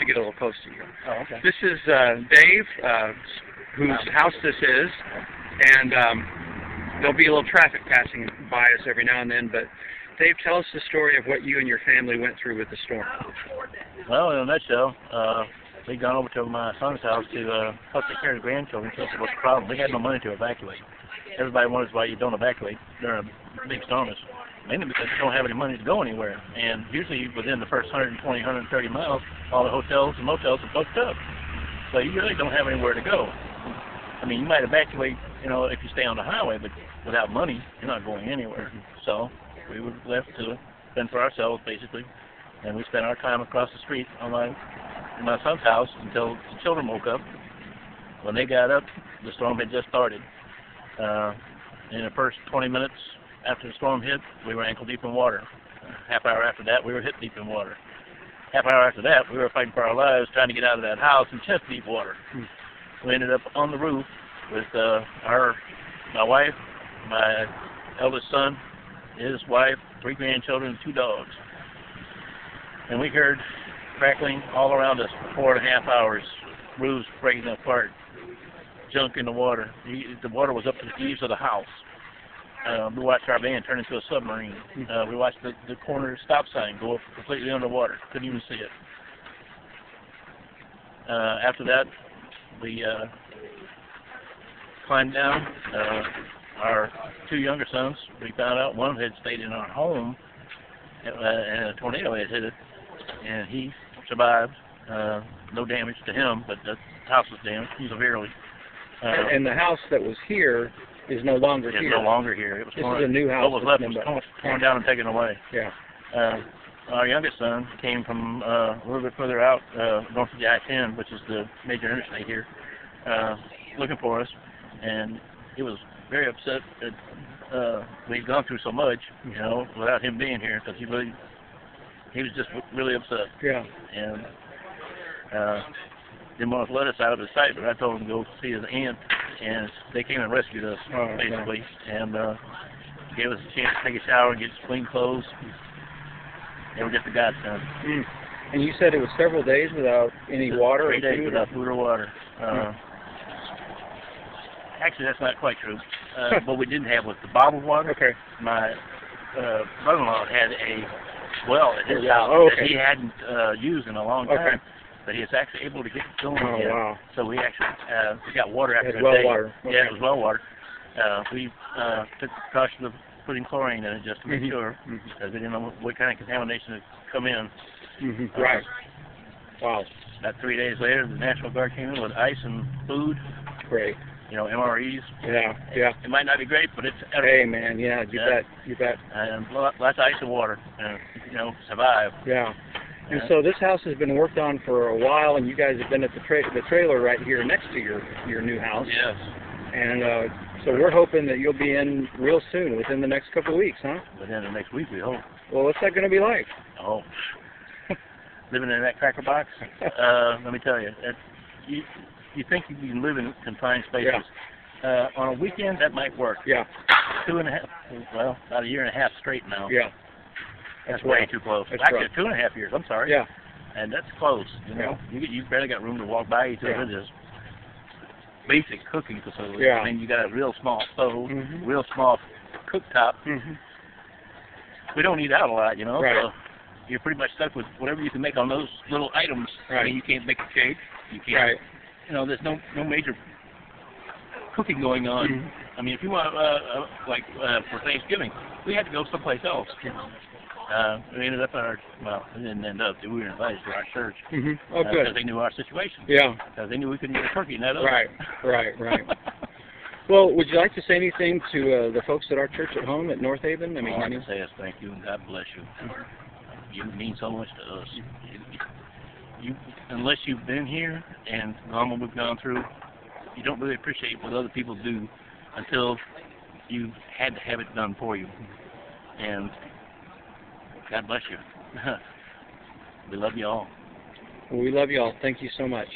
to get a little close to you. Oh, okay. This is Dave, whose house this is, and there'll be a little traffic passing by us every now and then, but Dave, tell us the story of what you and your family went through with the storm. Well, in a nutshell, we'd gone over to my son's house to help take care of the grandchildren. So what's the problem? We had no money to evacuate. Everybody wonders why you don't evacuate during a big storm. It's mainly because you don't have any money to go anywhere. And usually within the first 120, 130 miles, all the hotels and motels are booked up. So you really don't have anywhere to go. I mean, you might evacuate, if you stay on the highway, but without money, you're not going anywhere. So we were left to fend for ourselves, basically. And we spent our time across the street in my son's house until the children woke up. When they got up, the storm had just started. In the first 20 minutes after the storm hit, we were ankle deep in water. Half hour after that, we were hip deep in water. Half hour after that, we were fighting for our lives, trying to get out of that house in chest deep water. We ended up on the roof with my wife, my eldest son, his wife, 3 grandchildren, and 2 dogs. And we heard crackling all around us for 4.5 hours, roofs breaking apart, junk in the water. The water was up to the eaves of the house. We watched our van turn into a submarine. We watched the corner stop sign go up completely underwater. Couldn't even see it. After that, we climbed down. Our 2 younger sons, we found out one had stayed in our home and a tornado had hit it, and he survived. No damage to him, but the house was damaged severely. And the house that was here is no longer here. It's no longer here. It was this is a new house. What was left was torn down and taken away. Yeah. Our youngest son came from a little bit further out, north of the I-10, which is the major interstate here, looking for us, and he was very upset that we'd gone through so much, without him being here, because he was just really upset. Yeah. And didn't want to let us out of his sight, but I told him to go see his aunt, and they came and rescued us, basically, and gave us a chance to take a shower and get clean clothes. They were just a godsend. And you said it was several days without any water? 3 days without food or water. Actually, that's not quite true. What we didn't have was the bottled water. Okay. My brother-in-law had a well at his house that he hadn't used in a long time. But he was actually able to get it going again. Wow. So we actually we got water after a day. Water. Okay. Yeah, it was well water. We took the precaution of putting chlorine in it just to make sure, because we didn't know what kind of contamination had come in. Right. Wow. About 3 days later, the National Guard came in with ice and food. Great. MREs. Yeah. It might not be great, but it's edible. Hey, man, you bet. And lots of ice and water, survive. Yeah. And so this house has been worked on for a while, and you guys have been at the trailer right here next to your new house. Yes. And so we're hoping that you'll be in real soon, within the next couple of weeks, huh? Within the next week, we hope. Well, what's that going to be like? Oh, living in that cracker box. Let me tell you, you think you can live in confined spaces. Yeah. On a weekend, that might work. Yeah. 2.5, well, about 1.5 years straight now. Yeah. That's way too close. That's Actually, rough. 2.5 years. I'm sorry. Yeah. And that's close. Yeah. You barely got room to walk by each other. Just basic cooking facility. Yeah. I mean, you got a real small stove, real small cooktop. We don't eat out a lot, Right. So you're pretty much stuck with whatever you can make on those little items. Right. I mean, you can't make a cake. You can't. Right. There's no major cooking going on. I mean, if you want, for Thanksgiving, we had to go someplace else. We ended up we didn't end up. We were invited to our church. Oh, good. Because they knew our situation. Yeah. Because they knew we couldn't get a turkey in that oven. Right. Well, would you like to say anything to the folks at our church at home at North Haven? All I can say is thank you and God bless you. You mean so much to us. You, unless you've been here and gone what we've gone through, you don't really appreciate what other people do until you had to have it done for you. And God bless you. We love you all. Well, we love you all. Thank you so much.